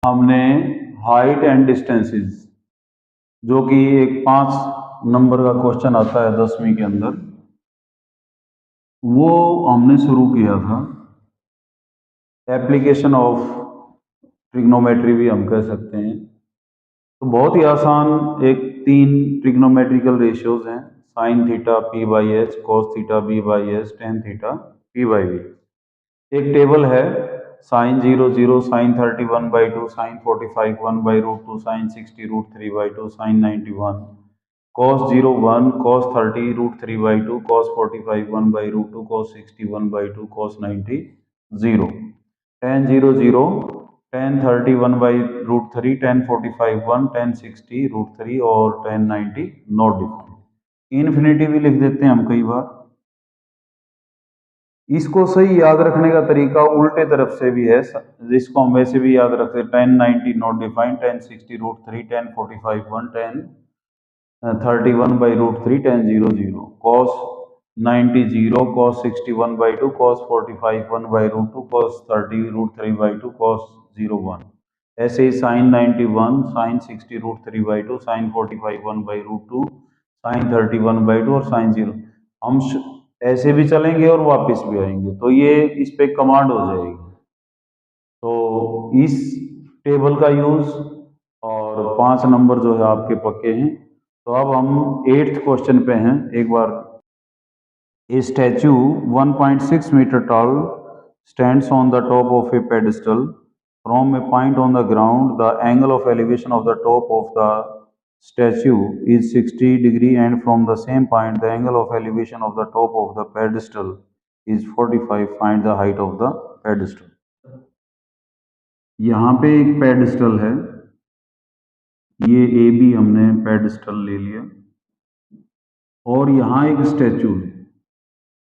हमने height and distances, जो कि एक 5 नंबर का क्वेश्चन आता है 10वीं के अंदर, वो हमने शुरू किया था। एप्लीकेशन ऑफ ट्रिग्नोमेट्री भी हम कह सकते हैं। तो बहुत ही आसान एक 3 ट्रिग्नोमेट्रिकल रेशियोज हैं, sine theta P by H, cos theta B by H, tan theta P by B. एक टेबल है sine 0 0, sine 31/2, sine 45 1/√2, sine 60 √3/2, sine 91, cos 0 1, cos 30 √3/2, cos 45 1/√2, cos 60 1/2, cos 90 0, tan 0 0, tan 30 1/√3, tan 45 1, tan 60 √3 और tan 90 not defined. Infinity भी लिख देते हैं हम कई बार। इसको सही याद रखने का तरीका उल्टे तरफ से भी है, जिसको हम वैसे भी याद रखते हैं। tan 90 not defined, tan 60 √3, tan 45 1, tan 31/√3, tan 0 0, cos 90 0, cos 60 1/2, cos 45 1/√2, cos 30 √3/2, cos 0 1। ऐसे ही sin 91, sin 60 √3/2, sin 45 1/√2, sin 30 1/2 और sin 0। हम ऐसे भी चलेंगे और वापस भी आएंगे, तो ये इस पे कमांड हो जाएगी। तो इस टेबल का यूज, और 5 नंबर जो है आपके पक्के हैं। तो अब हम 8th क्वेश्चन पे हैं। एक बार, ए statue 1.6 meter tall stands on the top of a pedestal. From a point on the ground, the angle of elevation of the top of the statue is 60°, and from the same point, the angle of elevation of the top of the pedestal is 45. Find the height of the pedestal. यहाँ पे एक pedestal है, ये A B हमने pedestal ले लिया, और यहाँ एक स्टैचू है,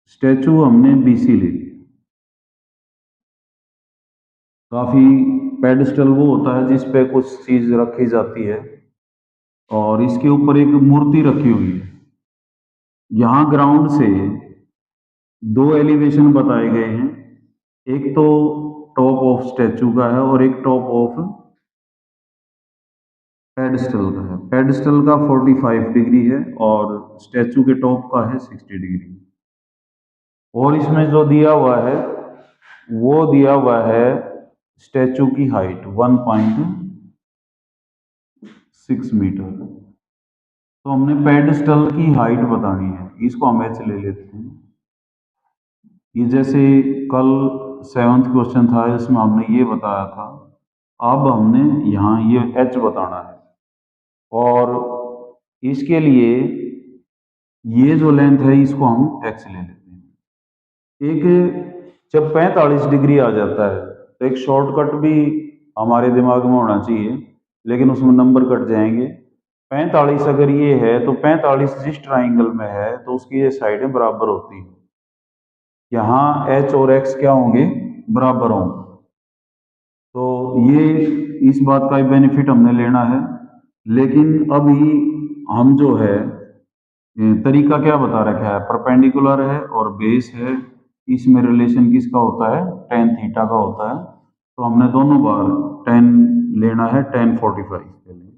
स्टैचू हमने बीसी ले लिया। काफ़ी पेडिस्टल वो होता है जिस पे कुछ चीज़ रखी जाती है, और इसके ऊपर एक मूर्ति रखी हुई है। यहाँ ग्राउंड से 2 एलिवेशन बताए गए हैं, एक तो टॉप ऑफ स्टैचू का है और एक टॉप ऑफ पेडिस्टल का है। पेडिस्टल का 45 डिग्री है और स्टैचू के टॉप का है 60 डिग्री। और इसमें जो दिया हुआ है वो दिया हुआ है स्टैचू की हाइट 1.6 मीटर। तो हमने पेडिस्टल की हाइट बतानी है, इसको हम ऐसे ले लेते हैं। ये जैसे कल 7th क्वेश्चन था, इसमें हमने ये बताया था। अब हमने यहाँ ये h बताना है, और इसके लिए ये जो लेंथ है इसको हम x ले लेते हैं। एक जब 45 डिग्री आ जाता है तो एक शॉर्टकट भी हमारे दिमाग में होना चाहिए, लेकिन उसमें नंबर कट जाएंगे। 45 अगर ये है तो 45 जिस ट्राइंगल में है तो उसकी ये साइडें बराबर होती हैं। यहाँ h और x क्या होंगे, बराबर होंगे। तो ये इस बात का बेनिफिट हमने लेना है। लेकिन अभी हम जो है तरीका क्या बता रखा है, परपेंडिकुलर है और बेस है, इसमें रिलेशन किसका होता है, tan थीटा का होता है। तो हमने दोनों बार tan लेना है, tan 45 के लिए।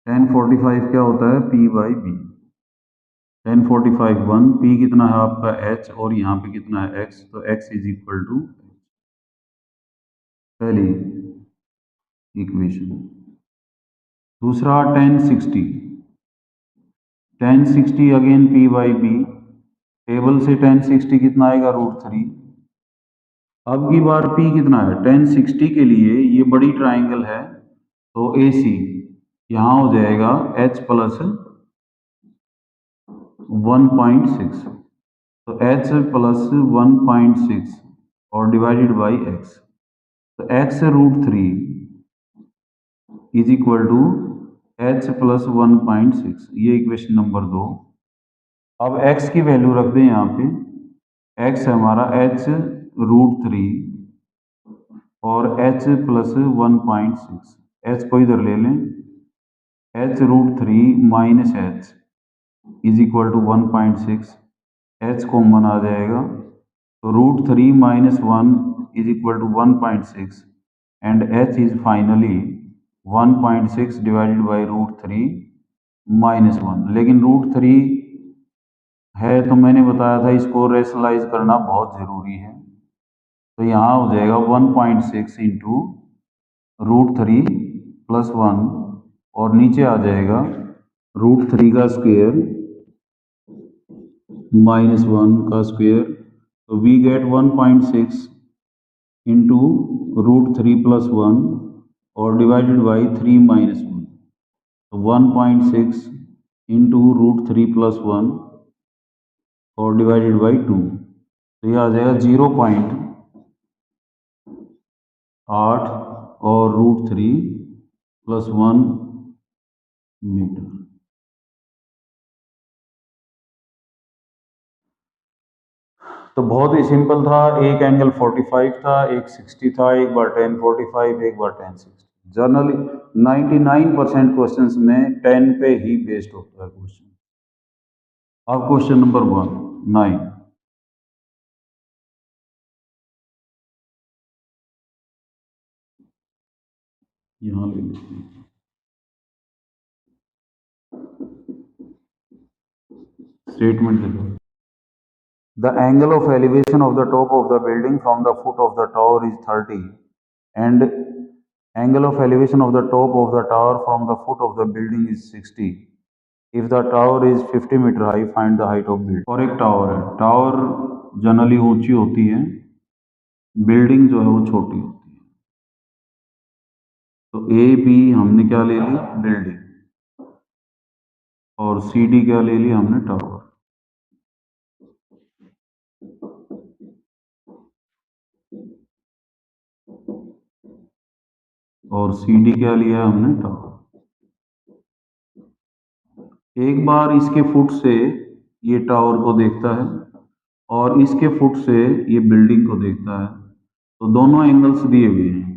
tan 45 क्या होता है, p by B. tan 45 1, p कितना है आपका h, और यहाँ पे कितना है x, तो x इज इक्वल टू पहली इक्वेशन। दूसरा tan 60, tan 60 again p by B. Table से tan 60 कितना आएगा, √3। अब की बार p कितना है, tan 60 के लिए ये बड़ी ट्राइंगल है तो AC यहाँ हो जाएगा h प्लस 1.6, तो h प्लस 1.6 और डिवाइडेड बाई x, तो x √3 is equal to h plus 1.6। ये इक्वेशन नंबर 2। अब x की वैल्यू रख दें यहाँ पे, x है हमारा h √3 और h प्लस 1.6। h को इधर ले लें, h √3 minus h is equal to 1.6। h common आ जाएगा, तो √3 minus 1 is equal to 1.6 and h is finally 1.6 divided by √3 minus 1। लेकिन √3 है तो मैंने बताया था इसको रेशनलाइज करना बहुत ज़रूरी है, तो यहाँ हो जाएगा 1.6 इंटू √3 प्लस 1 और नीचे आ जाएगा √3 का स्क्वायर माइनस 1 का स्क्वायर, तो वी गेट 1.6 इंटू √3 प्लस 1 और डिवाइडेड बाई 3 माइनस 1, तो 1.6 इंटू √3 प्लस 1 और डिवाइडेड बाई 2, तो ये आ जाएगा 0.8 और √3 प्लस 1 मीटर। तो बहुत ही सिंपल था, एक एंगल 45 था, एक 60 था, एक बार tan 45, एक बार tan 60। जनरली 99% क्वेश्चंस में 10 पे ही बेस्ड होता है क्वेश्चन। अब क्वेश्चन नंबर 9 यहाँ ले लेते हैं। स्टेटमेंट देखो, the angle of elevation of the top of the building from the foot of the tower is 30 and angle of elevation of the top of the tower from the foot of the building is 60। If the tower is 50 meter high find the height of building. और एक tower है, tower generally ऊंची होती है, building जो है वो छोटी होती है। तो ए बी हमने क्या ले ली, बिल्डिंग, और सी डी क्या ले ली हमने, टावर। और सी डी क्या लिया हमने, टावर। एक बार इसके फुट से ये टावर को देखता है और इसके फुट से ये बिल्डिंग को देखता है, तो दोनों एंगल्स दिए हुए हैं।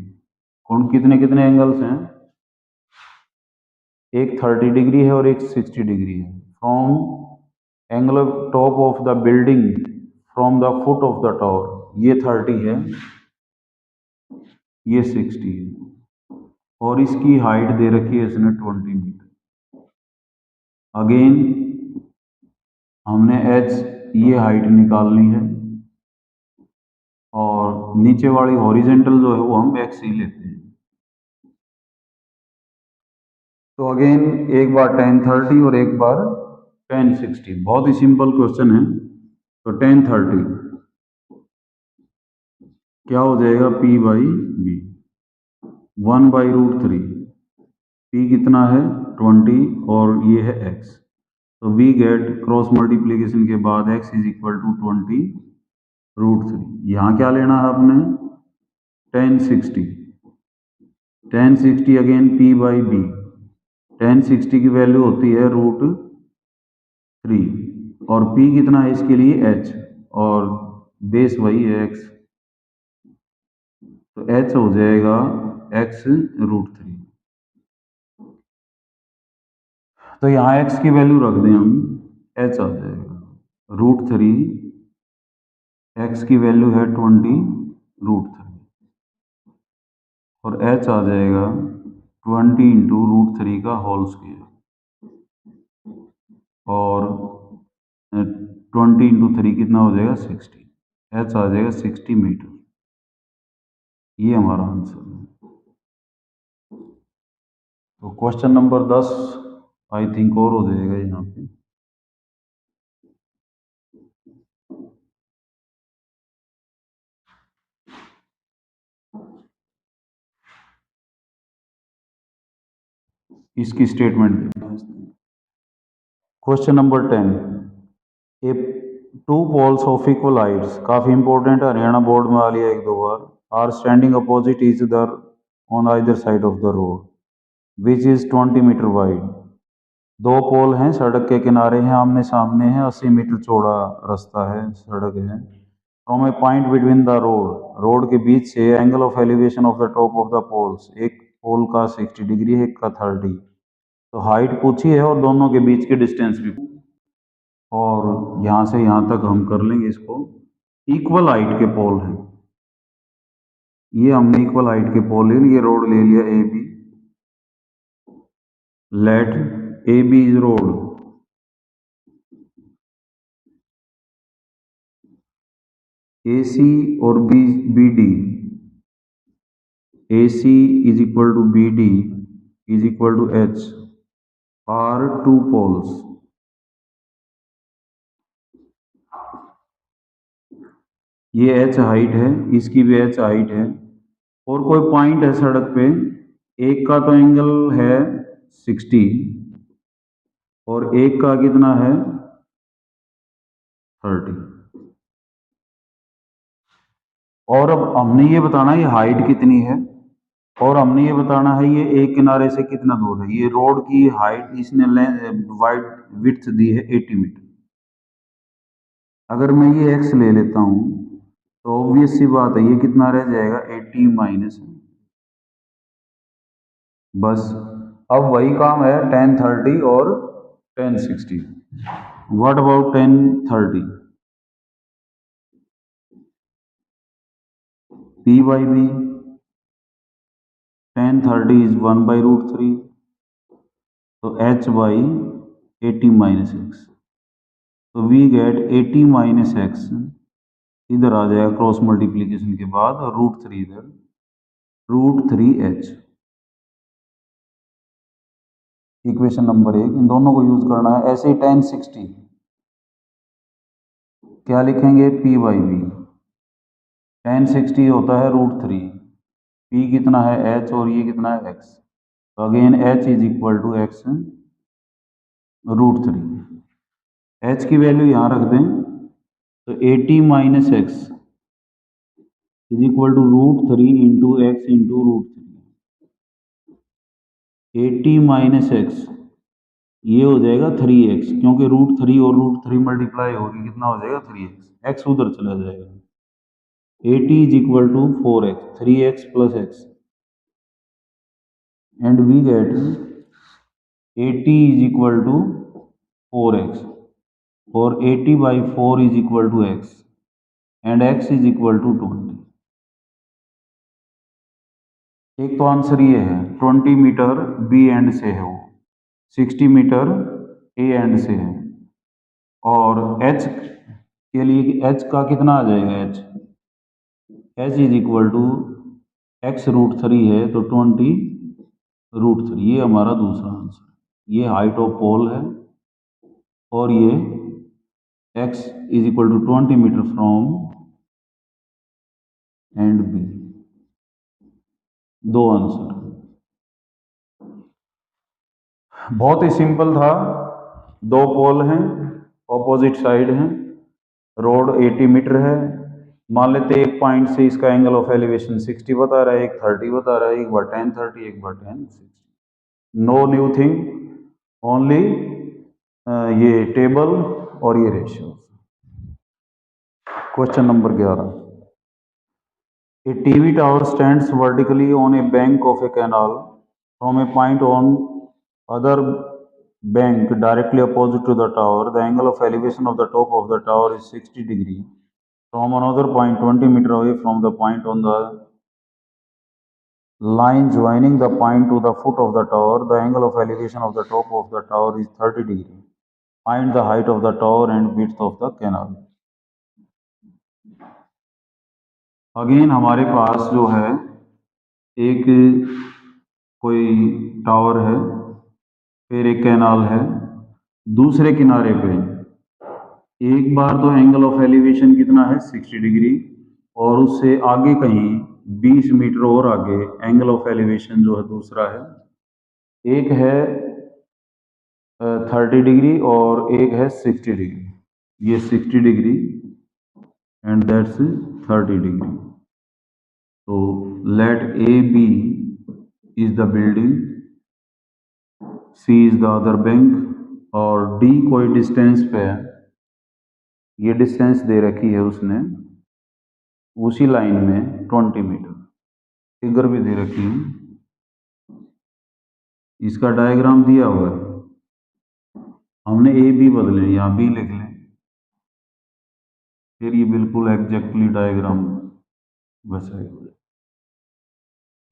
कौन कितने कितने एंगल्स हैं, एक 30 डिग्री है और एक 60 डिग्री है। From angle of top of the building from the foot of the tower, ये 30 है, ये 60 है, और इसकी हाइट दे रखी है इसने 20 मीटर। अगेन हमने एच ये हाइट निकालनी है और नीचे वाली हॉरिजेंटल जो है वो हम एक्स ही लेते हैं। तो अगेन एक बार tan 30 और एक बार tan 60। बहुत ही सिंपल क्वेश्चन है। तो tan 30 क्या हो जाएगा, P by B, 1 by √3। P कितना है 20 और ये है x, तो वी गेट क्रॉस मल्टीप्लीकेशन के बाद x इज इक्वल टू 20 √3। यहाँ क्या लेना है आपने, tan 60। tan 60 again P by B, tan 60 की वैल्यू होती है √3 और P कितना है इसके लिए h और बेस वही है x, तो h हो जाएगा x √3। तो यहाँ x की वैल्यू रख दें हम, h आ जाएगा √3, x की वैल्यू है 20 √3 और h आ जाएगा 20 इंटू √3 का होल स्क्वायर और 20 इंटू 3 कितना हो जाएगा 60, h आ जाएगा 60 मीटर। ये हमारा आंसर है। तो क्वेश्चन नंबर 10 आई थिंक और हो जाएगा यहाँ पे। इसकी statement question number 10, A two poles of equal heights, काफ़ी इंपॉर्टेंट, हरियाणा बोर्ड में आ लिया एक दो बार, are standing opposite each other on either side of the road which is 20 metre wide. दो पोल हैं, सड़क के किनारे हैं, आमने सामने हैं, 80 मीटर चौड़ा रास्ता है, सड़क है। From a point between the road, road के बीच से angle of elevation of the top of the poles, एक पोल का 60 डिग्री है, एक का 30। तो हाइट पूछी है और दोनों के बीच की डिस्टेंस भी, और यहाँ से यहाँ तक हम कर लेंगे इसको। इक्वल हाइट के पोल हैं, ये हमने इक्वल हाइट के पोल ले लिए, रोड ले लिया A B. Let A B is road, A C और B D, A C is equal to B D is equal to H are two poles. ये एच हाइट है, इसकी भी एच हाइट है, और कोई पॉइंट है सड़क पे, एक का तो एंगल है 60 और एक का कितना है 30। और अब हमने ये बताना है ये हाइट कितनी है, और हमने ये बताना है ये एक किनारे से कितना दूर है। ये रोड की हाइट इसने वाइड विड्थ दी है 80 मीटर। अगर मैं ये x ले लेता हूँ तो ऑब्वियस सी बात है ये कितना रह जाएगा 80 माइनस, बस। अब वही काम है 1030 और 1060। What about 1030? p by B, 1030 is 1/√3, तो h बाई 80 माइनस एक्स, तो वी गेट 80 माइनस एक्स, इधर आ जाएगा क्रॉस मल्टीप्लीकेशन के बाद, और √3 इधर, √3h। इक्वेशन नंबर 1, इन दोनों को यूज करना है। ऐसे ही 1060 क्या लिखेंगे, p बाई बी, 1060 होता है √3, p कितना है h और ये कितना है x, तो again h is equal to x √3। h की वैल्यू यहाँ रख दें, तो 80 minus x is equal to √3 into x into √3। 80 minus x ये हो जाएगा 3x, क्योंकि √3 और √3 मल्टीप्लाई होगी कितना हो जाएगा 3x, x उधर चला जाएगा। 80 is equal to 4x, 3x plus x, and we get 80 is equal to 4x, और 80 by 4 is equal to x, and x is equal to 20। एक तो आंसर ये है, 20 मीटर बी एंड से है वो, 60 मीटर ए एंड से है, और h के लिए h का कितना आ जाएगा, h is equal to x √3 है, तो 20 √3, ये हमारा दूसरा आंसर। ये हाइट ऑफ पोल है, और ये x is equal to 20 metre from end B. दो आंसर, बहुत ही सिंपल था। दो पोल हैं, ऑपोजिट साइड हैं, रोड 80 मीटर है। मान लेते एक पॉइंट से इसका एंगल ऑफ एलिवेशन 60 बता रहा है, एक 30 बता रहा है, एक बार 1030, एक बार 1060। नो न्यू थिंग, ओनली ये टेबल और ये ratio. Question number 11, a TV tower stands vertically on a bank of a canal from a point on other bank directly opposite to the tower. The angle of elevation of the top of the tower is 60 degree from another point 20 meter away from the point on the line joining the point to the foot of the tower. The angle of elevation of the top of the tower is 30 degree. Find the height of the tower and width of the canal. Again हमारे पास जो है एक कोई tower है, फिर एक canal है, दूसरे किनारे पे एक बार तो एंगल ऑफ एलिवेशन कितना है 60 डिग्री, और उससे आगे कहीं 20 मीटर और आगे एंगल ऑफ एलिवेशन जो है दूसरा है, एक है 30 डिग्री और एक है 60 डिग्री। ये 60 डिग्री एंड दैट्स 30 डिग्री। तो let A B is the building, C is the other bank, और डी कोई डिस्टेंस पे है, ये डिस्टेंस दे रखी है उसने उसी लाइन में 20 मीटर, फिगर भी दे रखी है, इसका डायग्राम दिया हुआ है। हमने ए बी बदले, यहाँ बी लिख लें, फिर ये बिल्कुल एग्जैक्टली डायग्राम वैसा ही हो जाए।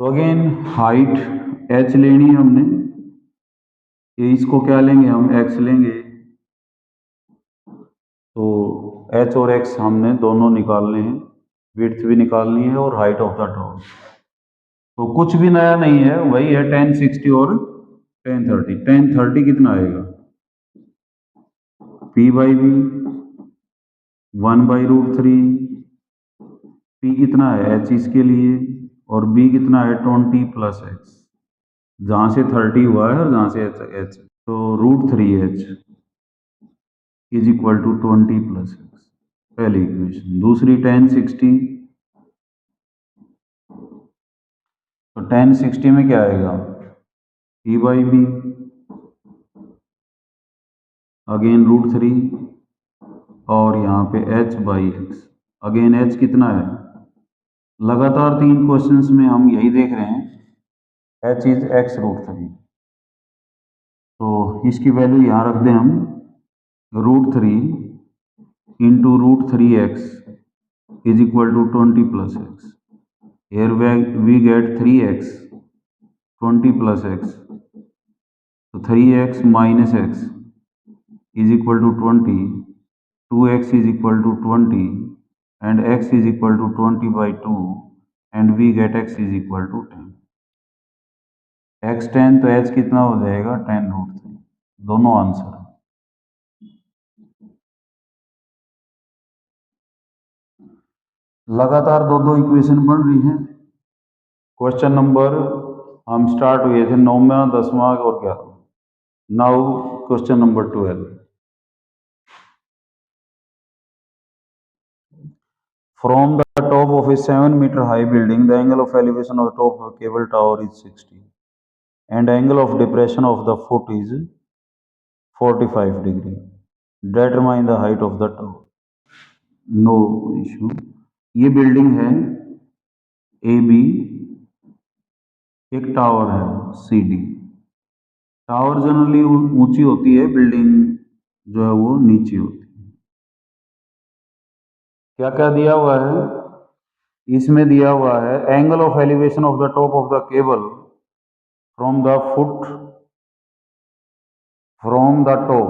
तो अगेन हाइट h लेनी है हमने, ये इसको क्या लेंगे हम x लेंगे, तो h और x हमने दोनों निकालने हैं, विड्थ भी निकालनी है और हाइट ऑफ द टॉवर। तो कुछ भी नया नहीं है, वही है 1060 और 1030। 1030 कितना आएगा, p/b 1/√3, p कितना है h इसके लिए, और b कितना है 20 + x, जहाँ से 30 हुआ है और जहाँ से h, तो √3h is equal to 20 + x, पहली इक्वेशन। दूसरी 1060, तो 1060 में क्या आएगा, p/b अगेन √3 और यहाँ पे h/x, अगेन h कितना है, लगातार 3 क्वेश्चंस में हम यही देख रहे हैं, h इज x√3, तो इसकी वैल्यू यहाँ रख दें हम, √3 into √3x is equal to 20 + x, here we get 3x 20 + x, तो 3x minus x is equal to 20, 2x is equal to 20 and x is equal to 20/2 and we get x is equal to 10। x 10 तो h कितना हो जाएगा 10√3, दोनों answer है। लगातार दो दो इक्वेशन बन रही हैं। क्वेश्चन नंबर हम स्टार्ट हुए थे 9वां 10वां और 11वां। Now question number 12, from the top of a 7-meter high building the angle of elevation of the top of a cable tower is 60 and angle of depression of the foot is 45 degree, determine the height of the tower। No issue, ये building है AB, एक tower है CD। Tower generally ऊंची होती है, building जो है वो नीची होती है। क्या क्या दिया हुआ है, इसमें दिया हुआ है angle of elevation of the top of the cable from the foot, from the top,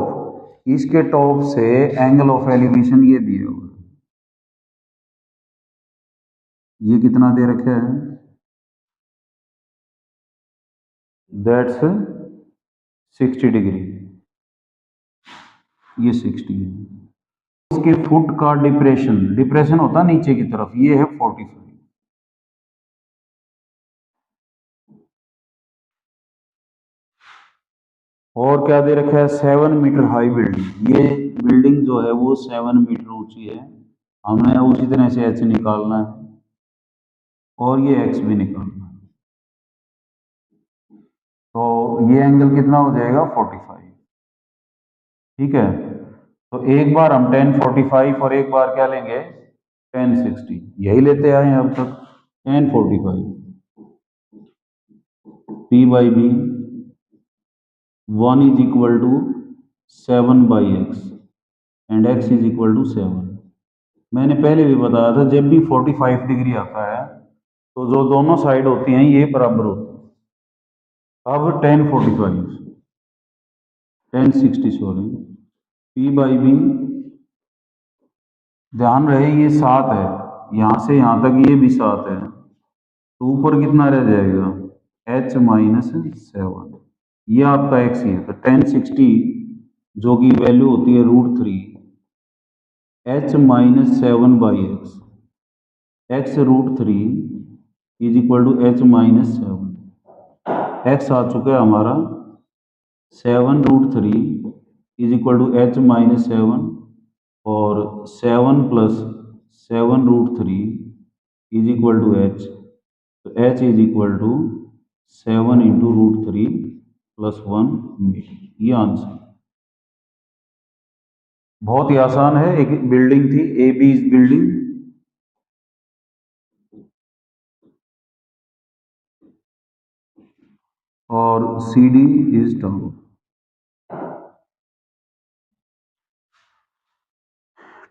इसके टॉप से एंगल ऑफ एलिवेशन ये दिया हुआ है, ये कितना दे रखा है, दैट्स 60 डिग्री, ये 60 है। इसके फुट का डिप्रेशन, डिप्रेशन होता नीचे की तरफ, ये है 45। और क्या दे रखा है, 7 मीटर हाई बिल्डिंग, ये बिल्डिंग जो है वो 7 मीटर ऊंची है, हमने उसी तरह से h निकालना है और ये x भी निकालना है, तो ये एंगल कितना हो जाएगा 45। ठीक है, तो एक बार हम 1045 और एक बार क्या लेंगे 1060, यही लेते आए हैं अब तक। 1045 p/b 1 is equal to 7/x and x is equal to 7। मैंने पहले भी बताया था, जब भी 45 डिग्री आता है तो जो दोनों साइड होती हैं ये बराबर होती है। अब 1045 1060 सॉरी, p/b ध्यान रहे ये 7 है, यहाँ से यहाँ तक ये भी 7 है, तो ऊपर कितना रह जाएगा h-7, ये आपका x ही है। तो 1060 जो की वैल्यू होती है √3 h-7/x, x √3 is equal to h-7, x आ चुका है हमारा 7√3 इज इक्वल टू h-7 और 7 + 7√3 इज इक्वल टू h, तो h is equal to 7 into √3 + 1 metre, ये आंसर। बहुत ही आसान है, एक बिल्डिंग थी AB बिल्डिंग, और CD is tower.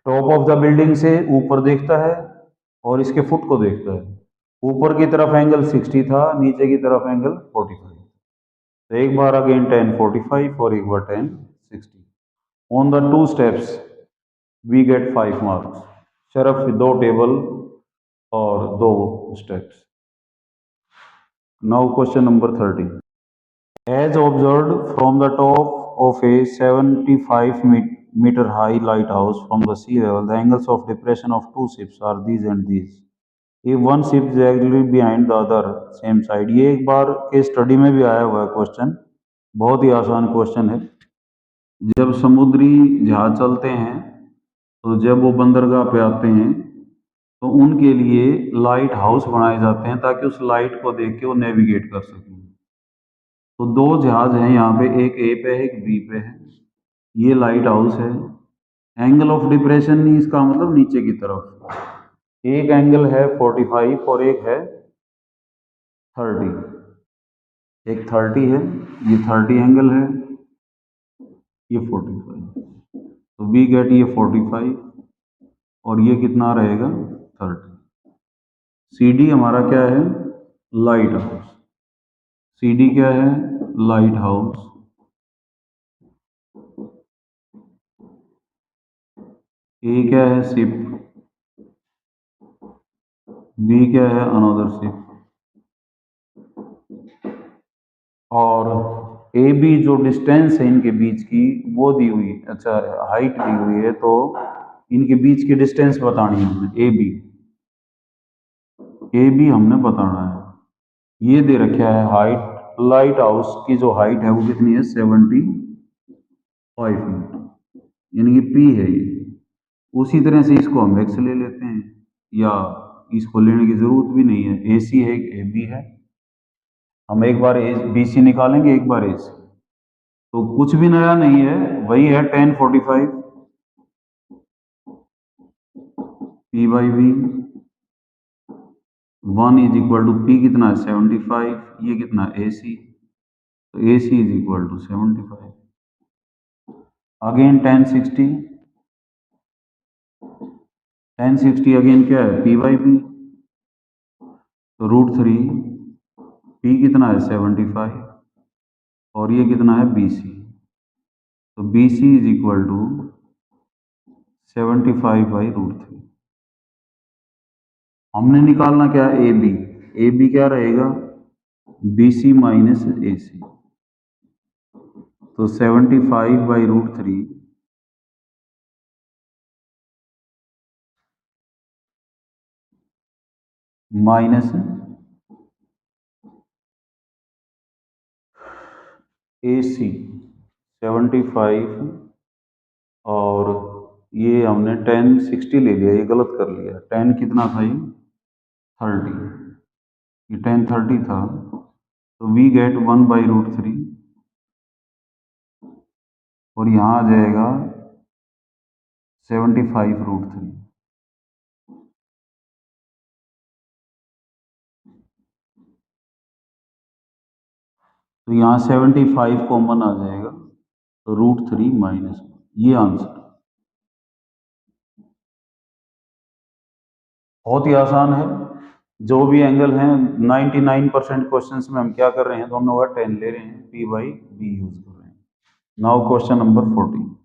Top of the building से ऊपर देखता है और इसके फुट को देखता है, ऊपर की तरफ एंगल 60 था, नीचे की तरफ एंगल 45। तो एक बार अगेन tan 45 और एक बार tan 60। On the two steps we get 5 marks. सिर्फ दो टेबल और दो steps. Now question number 30। As observed from the top of a 75 meter high lighthouse from the sea level, the angles of depression of two ships are these and these. If one ship is exactly behind the other same side, ये एक बार के study में भी आया हुआ है question, बहुत ही आसान क्वेश्चन है। जब समुद्री जहाज चलते हैं तो जब वो बंदरगाह पे आते हैं तो उनके लिए लाइट हाउस बनाए जाते हैं ताकि उस लाइट को देख के वो नेविगेट कर सकें। तो दो जहाज हैं यहाँ पे, एक ए पे है एक बी पे है। ये लाइट हाउस है। एंगल ऑफ डिप्रेशन इसका मतलब नीचे की तरफ, एक एंगल है 45 और एक है 30। एक 30 है, ये 30 एंगल है, ये 45। तो वी गेट ये 45 और ये कितना रहेगा 30। सी डी हमारा क्या है, लाइट हाउस। सी डी क्या है, लाइट हाउस। ए क्या है, शिप। बी क्या है, अनदर शिप। और ए बी जो डिस्टेंस है इनके बीच की वो दी हुई, अच्छा हाइट दी हुई है, तो इनके बीच की डिस्टेंस बतानी है हमें। ए बी हमने बताना है। ये दे रखा है हाइट, लाइट हाउस की जो हाइट है वो कितनी है 75 फीट, यानी कि पी है ये। उसी तरह से इसको हम एक्स ले लेते हैं, या इसको लेने की जरूरत भी नहीं है, ए सी है ए बी है। हम एक बार ए बी सी निकालेंगे, एक बार ए सी। तो कुछ भी नया नहीं है, वही है tan 45 P by V. 1 is equal to P कितना है 75, ये कितना ए सी, तो A C is equal to 75। Again tan 60 again क्या है पी बाई बी, तो √3। पी कितना है 75 और ये कितना है बी सी, तो B C is equal to 75/√3। हमने निकालना क्या है ए बी। ए बी क्या रहेगा, बी सी माइनस ए सी, तो 75/√3 माइनस ए सी 75, और ये हमने tan 60 ले लिया, ये गलत कर लिया। tan कितना था ये 30, ये tan 30 था, तो वी गेट 1/√3 और यहाँ आ जाएगा 75/√3। तो यहाँ 75 कॉमन आ जाएगा, तो √3 माइनस, ये आंसर। बहुत ही आसान है। जो भी एंगल हैं 99% क्वेश्चंस में हम क्या कर रहे हैं, दोनों का tan ले रहे हैं, पी बाई बी यूज कर रहे हैं। Now question number 14।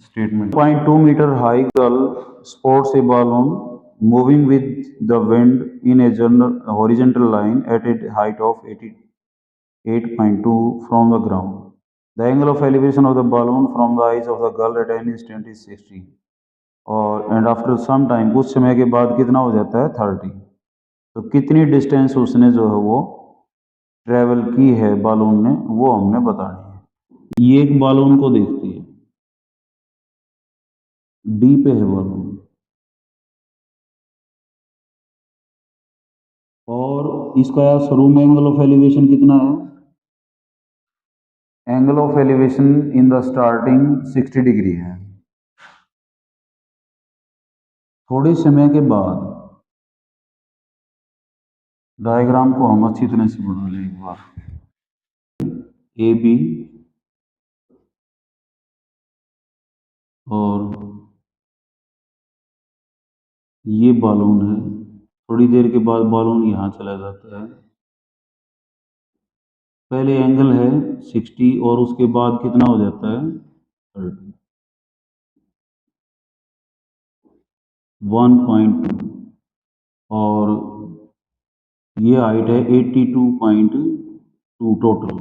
Statement. 2 meter high girl sports a balloon moving with the wind in a horizontal line at a height of 88.2 from the ground. The angle of elevation of the balloon from the eyes of the girl at any instant is 60, और and after some time, कुछ समय के बाद कितना हो जाता है 30। तो कितनी डिस्टेंस उसने जो है वो ट्रेवल की है बालून ने, वो हमने बतानी है। ये एक बालून को देखती है, डी पे है बालून, और इसका शुरू में एंगल ऑफ एलिवेशन कितना है, angle of elevation in the starting 60 degree है। थोड़े समय के बाद डायग्राम को हम अच्छी तरह से बना लें एक बार। ए बी और ये बालून है। थोड़ी देर के बाद बालून यहाँ चला जाता है। पहले एंगल है 60 और उसके बाद कितना हो जाता है 30, 1.2 और ये हाइट है 82.2 टोटल।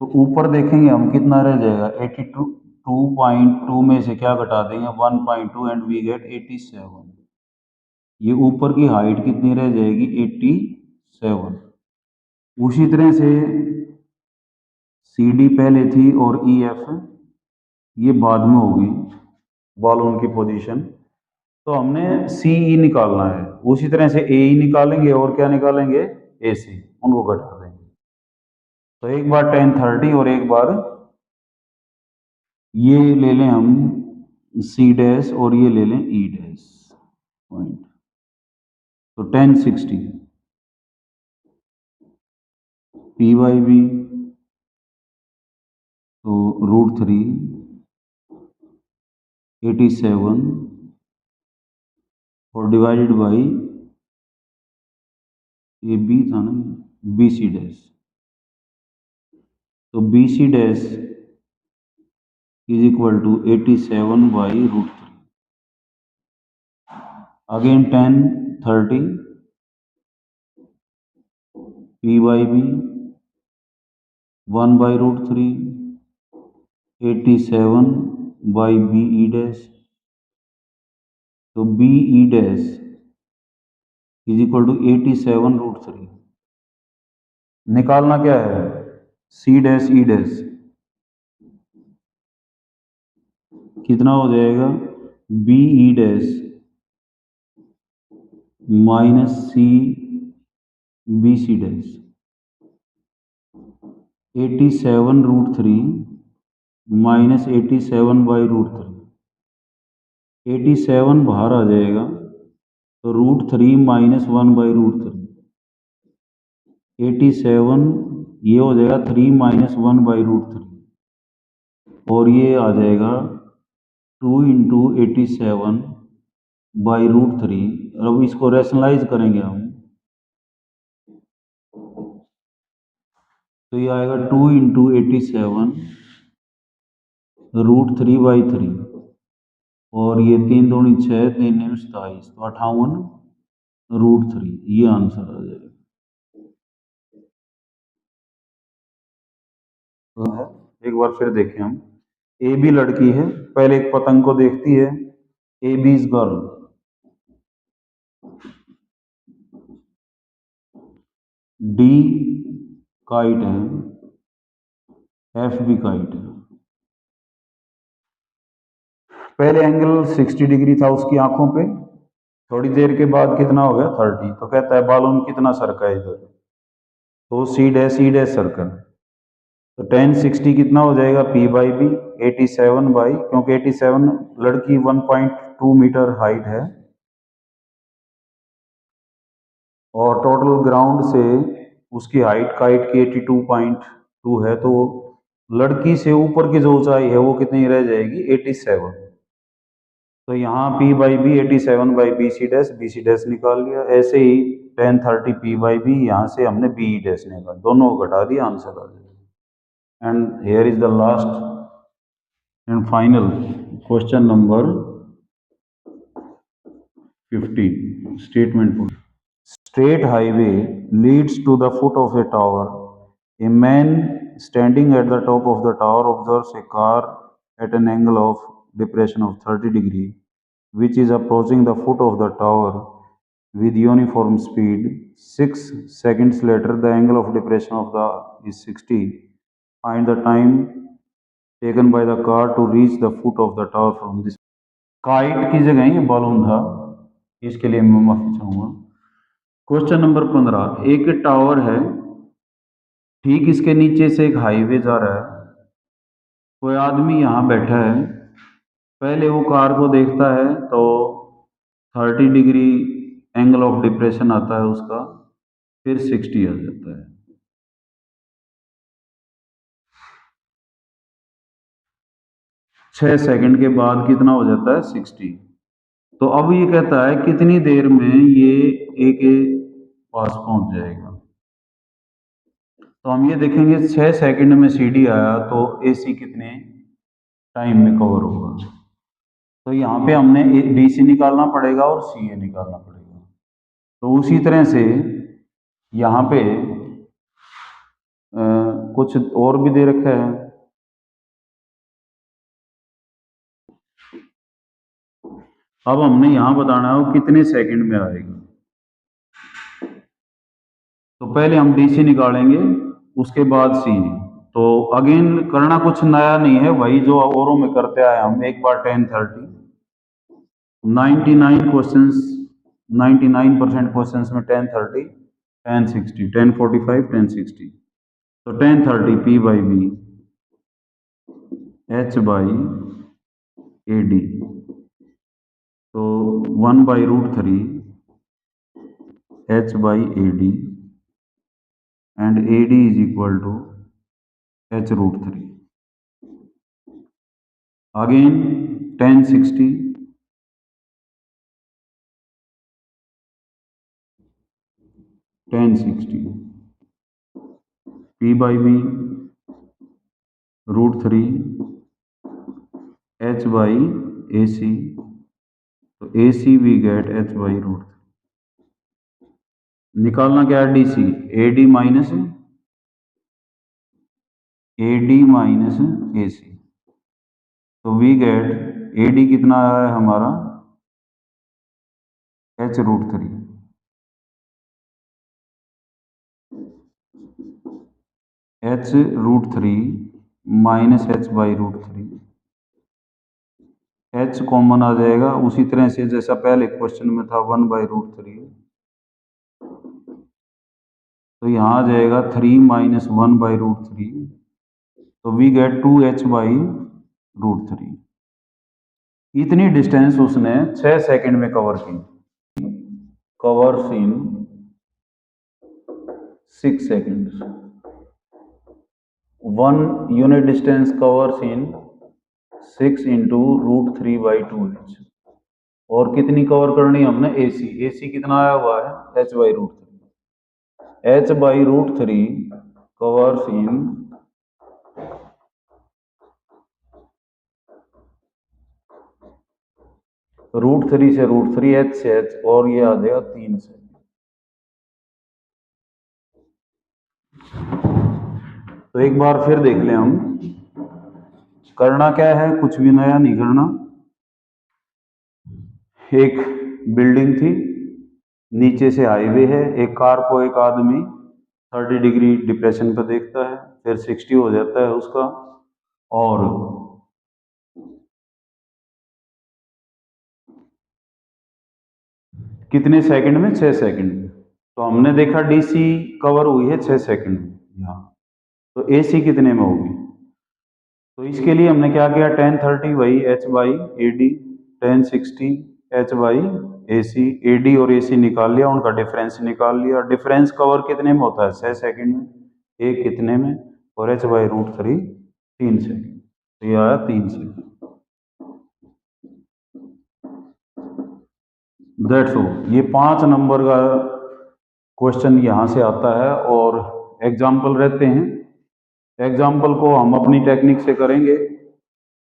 तो ऊपर देखेंगे हम कितना रह जाएगा 82.2 में से क्या घटा देंगे 1.2 एंड वी गेट 87। ये ऊपर की हाइट कितनी रह जाएगी 87। उसी तरह से सी डी पहले थी और ई एफ ये बाद में होगी बालून की पोजीशन। तो हमने सी ई निकालना है, उसी तरह से ए ई निकालेंगे और क्या निकालेंगे ए सी, उनको घटा देंगे। तो एक बार 1030 और एक बार ये ले लें हम सी डैश और ये ले लें ई डैश पॉइंट। तो 1060 पी बाई बी तो √3 87 और डिवाइडेड बाई ये बी था ना बी सी डैश। तो B C dash is equal to 87 by √3। अगेन 1030 P by B 1 by √3 87 by B E dash. तो B E dash is equal to 87 √3। निकालना क्या है सी डैश ई डैश, कितना हो जाएगा B E dash minus C B C dash 87 √3 minus 87 by √3। 87 बाहर आ जाएगा तो √3 माइनस 1 बाई √3। 87 ये हो जाएगा 3 माइनस 1 बाई √3 और ये आ जाएगा 2 इंटू 87 बाई √3। अब इसको रैशनलाइज करेंगे हम तो ये आएगा 2 इंटू 87 √3 बाई 3 और ये 3 दूनी 6 3 9 27 तो 58 √3 ये आंसर आ जाएगा। एक बार फिर देखें हम ए बी लड़की है, पहले एक पतंग को देखती है A B is girl. D kite है, एफ भी काइट है। पहले एंगल 60 डिग्री था उसकी आंखों पे, थोड़ी देर के बाद कितना हो गया 30। तो कहता है बालून कितना सरका है इधर, तो सी डैश सर्कल। तो 1060 कितना हो जाएगा पी बाई बी 87 बाई, क्योंकि 87 लड़की 1.2 मीटर हाइट है और टोटल ग्राउंड से उसकी हाइट की 82.2 है, तो लड़की से ऊपर की जो ऊंचाई है वो कितनी रह जाएगी 87। तो यहाँ P by B 87 by B C dash निकाल लिया। ऐसे ही 1030 पी बाई बी, यहाँ से हमने बी ई डैश निकाल, दोनों को घटा दिया आंसर आ जाएगा। And here is the last and final question number 15 statement. Straight highway leads to the foot of a tower. A man standing at the top of the tower observes a car at an angle of depression of 30 degree, which is approaching the foot of the tower with uniform speed. 6 seconds later, the angle of depression of the is 60. Find the time taken by the car to reach the foot of the tower from this. Kite की जगह ये balloon था, इसके लिए मैं माफी चाहूँगा। Question number 15, एक टावर है, ठीक इसके नीचे से एक हाईवे जा रहा है, कोई आदमी यहाँ बैठा है, पहले वो कार को देखता है तो 30 डिग्री एंगल ऑफ डिप्रेशन आता है उसका, फिर 60 आ जाता है। 6 सेकंड के बाद कितना हो जाता है 60। तो अब ये कहता है कितनी देर में ये ए के पास पहुंच जाएगा। तो हम ये देखेंगे 6 सेकंड में सीडी आया तो एसी कितने टाइम में कवर होगा। तो यहाँ पे हमने डीसी निकालना पड़ेगा और सीए निकालना पड़ेगा। तो उसी तरह से यहाँ पे कुछ और भी दे रखा है। अब हमने यहाँ बताना है वो कितने सेकंड में आएगा। तो पहले हम डीसी निकालेंगे, उसके बाद सी। तो अगेन करना कुछ नया नहीं है, वही जो औरों में करते आए हम। एक बार 10-30 99 क्वेश्चंस 99% क्वेश्चंस में 10-30 10-60 10-45 10-60। तो 10-30 P by B H by A D. तो 1/√3 H by A D and AD is equal to h√3. Again 1060 P by B √3 h by AC. तो AC we get h by √3। निकालना क्या है DC, AD minus AC। तो we get AD कितना है हमारा h√3। h√3 minus h by √3। h common आ जाएगा, उसी तरह से जैसा पहले क्वेश्चन में था 1/√3। तो यहाँ आ जाएगा 3 माइनस 1/√3। तो वी गेट 2h/√3। इतनी डिस्टेंस उसने 6 सेकंड में कवर की। Covers in 6 seconds। 1 unit distance covers in 6 into √3/2h। और कितनी कवर करनी है हमने AC कितना आया हुआ है h/√3। h/√3 कवर्स इन √3 से √3 h से h, और ये आ जाएगा 3 से। तो एक बार फिर देख लें हम। करना क्या है, कुछ भी नया नहीं करना। एक बिल्डिंग थी, नीचे से हाईवे है, एक कार को एक आदमी 30 डिग्री डिप्रेशन पर देखता है, फिर 60 हो जाता है उसका, और कितने सेकंड में 6 सेकंड में। तो हमने देखा डीसी कवर हुई है 6 सेकंड में यहाँ। तो एसी कितने में होगी। तो इसके लिए हमने क्या किया, 1030 वही h/AD 1060 h/AC। AD और AC निकाल लिया, उनका डिफरेंस निकाल लिया। डिफरेंस कवर कितने में होता है 6 सेकंड में, एक कितने में, और h/√3 3 सेकंड। तो ये आया 3 सेकंड। That's all. ये 5 नंबर का क्वेश्चन यहाँ से आता है, और एग्जाम्पल रहते हैं। एग्जाम्पल को हम अपनी टेक्निक से करेंगे,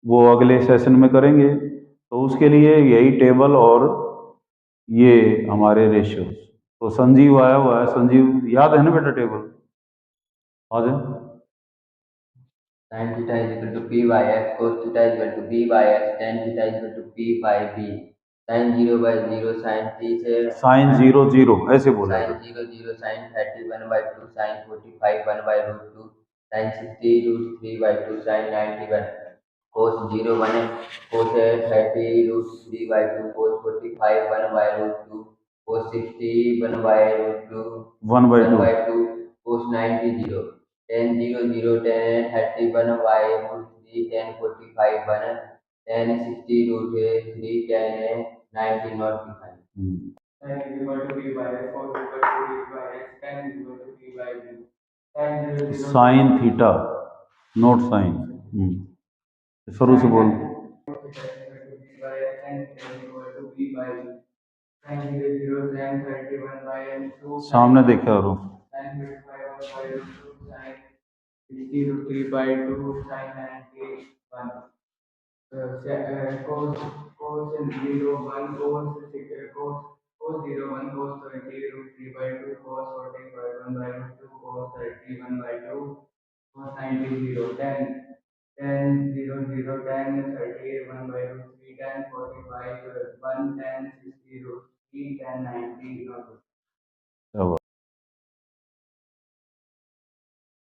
वो अगले सेशन में करेंगे। तो उसके लिए यही टेबल और ये हमारे रेशियो। तो संजीव आया हुआ है, संजीव याद है ना बेटा टेबल, आ जाए। sin theta is equal to p by x, cos theta is equal to b by x, tan theta is equal to p by b, sin 0/0 sin t से sin 0 ऐसे बोला sin 0 sin 31/2 sin 45 1/√2 sin 60 √3/2 sin 91 cos 1 cos 30 √3/2 cos 45 1/√2 cos 60 1/√2 1/2 cos 90 tan 0 tan 31/√3 tan 45 1 tan 60 √3 tan 90 not defined. Sin is equal to p by x, cos is equal to d by x, tan sine theta not sine. शुरू से बोल। सामने देखा करो। क्या हुआ?